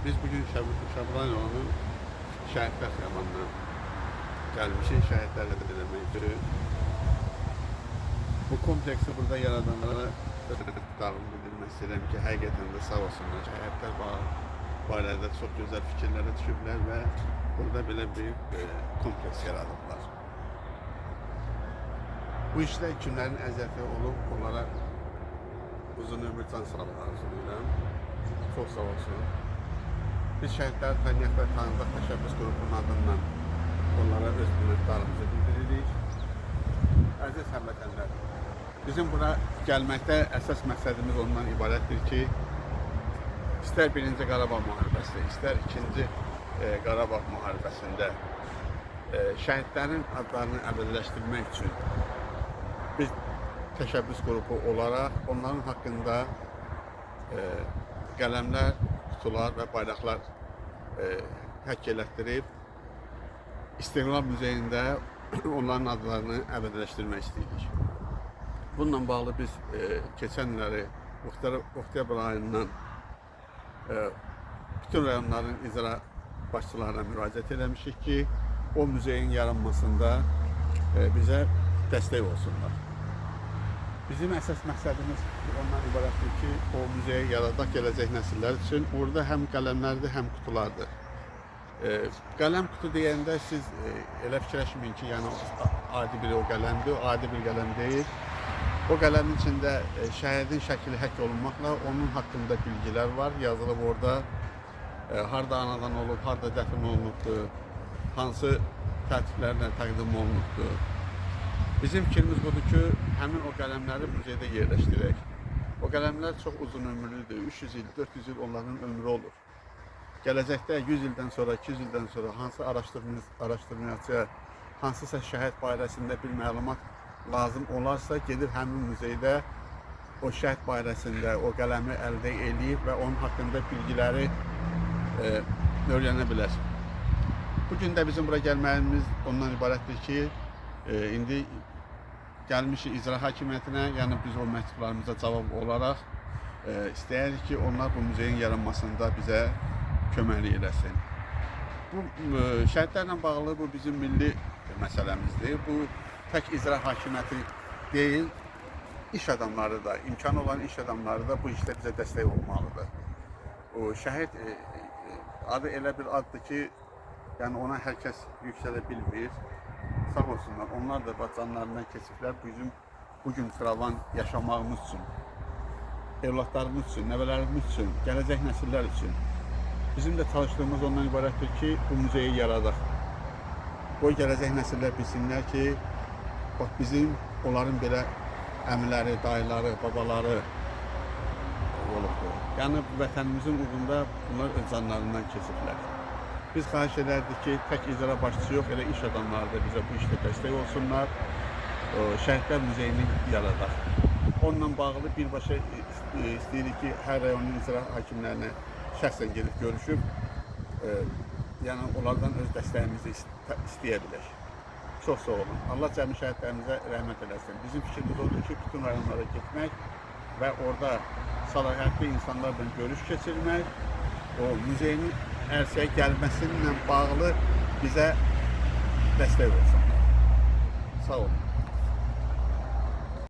Biz bugün Şaban yolunun şəhidlər xiyabanına gəlmişik. Şəhidlərlə də eləmək. Bu kompleksi burada yaradanlara darım bildirmək istəyirəm ki, həqiqətən də sağ olsunlar. Şəhidlər barədə çox gözəl fikirlərə düşüblər və burada belə bir kompleks yaradıblar. Bu işdə kimlərin əziyyəti olub, onlara uzun ömür can sağlığı arzulayıram. Çox sağ olsun. Biz şəhidləri tanıyaq və tanıdıq təşəbbüs qrupunun adından onlara öz minnətdarımızı bildiririk. Əziz həmvətənlər, bizim bura gəlməkdə əsas məqsədimiz ondan ibarətdir ki, istər 1-ci Qarabağ müharibəsi, istər 2-ci Qarabağ müharibəsində şəhidlərin adlarını əbədiləşdirmək üçün biz təşəbbüs qrupu olaraq onların haqqında qələmlər, kutular və bayraqlar həkk elətdirib İstiqlal Muzeyində onların adlarını əbədiləşdirmək istəyirik. Bununla bağlı biz keçən illəri oktyabr ayından bütün rayonların icra başçılarına müraciət eləmişik ki, o muzeyin yaranmasında bizə dəstək olsunlar. Bizim əsas məqsədimiz ondan ibarətdir ki, o muzeyi yaradaq gələcək nəsillər üçün. Orada həm qələmlərdir, həm kutulardır. Qələm kutu deyəndə siz elə fikirləşməyin ki, yəni adi bir o qələmdir, adi bir qələm deyil. O qələmin içində şəhidin şəkli həkk olunmaqla onun haqqında bilgilər var, yazılıb orada. Harda anadan olub, harda dəfn olunubdur, hansı tərtiblərlə təqdim olunubdur. Bizim fikrimiz budur ki, həmin o qələmləri muzeydə yerləşdirək. O qələmlər çox uzun ömürlüdür, 300 il, 400 il onların ömrü olur. Gələcəkdə 100 ildən sonra, 200 ildən sonra hansı araşdırmacıya, hansısa şəhid barəsində bir məlumat lazım olarsa, gedir həmin muzeydə o şəhid barəsində o qələmi əldə eləyib və onun haqqında bilgiləri öyrənə bilər. Bugün də bizim bura gəlməyimiz ondan ibarətdir ki, indi gəlmişik icra hakimiyyətinə, yəni biz o məktublarımıza cavab olaraq istəyirik ki, onlar bu muzeyin yaranmasında bizə köməklik eləsin. Bu şəhidlərlə bağlı bu bizim milli məsələmizdir. Bu tək icra hakimiyyəti deyil, iş adamları da, imkanı olan iş adamları da bu işdə bizə dəstək olmalıdır. O şəhid adı elə bir addır ki, yəni ona hər kəs yüksələ bilmir. Sağ olsunlar, onlar da canlarından keçiblər bizim bugün firavan yaşamağımız üçün, evlatlarımız üçün, nəvələrimiz üçün, gələcək nəsillər üçün. Bizim də çalışdığımız ondan ibarətdir ki, bu muzeyi yaradaq. Qoy gələcək nəsillər bilsinlər ki, bax bizim onların belə əmiləri, dayıları, babaları olubdur. Yəni vətənimizin uğrunda bunlar öz canlarından keçiblər. Biz xahiş edərdik ki, tək icra başçısı yox, elə iş adamları da bizə bu işdə dəstək olsunlar. Şəhidlər muzeyini yaradaq. Onunla bağlı birbaşa istəyirik ki, hər rayonun icra hakimlərinə şəxsən gedib görüşüb, yəni onlardan öz dəstəyimizi istəyə bilək. Çox sağ olun. Allah cəmi şəhidlərimizə rəhmət eləsin. Bizim fikrimiz odur ki, bütün rayonlara getmək və orada səlahiyyətli insanlarla görüş keçirmək, o muzeyin ərsəyə gəlməsinlə bağlı bizə dəstək olsunlar. Sağ olun.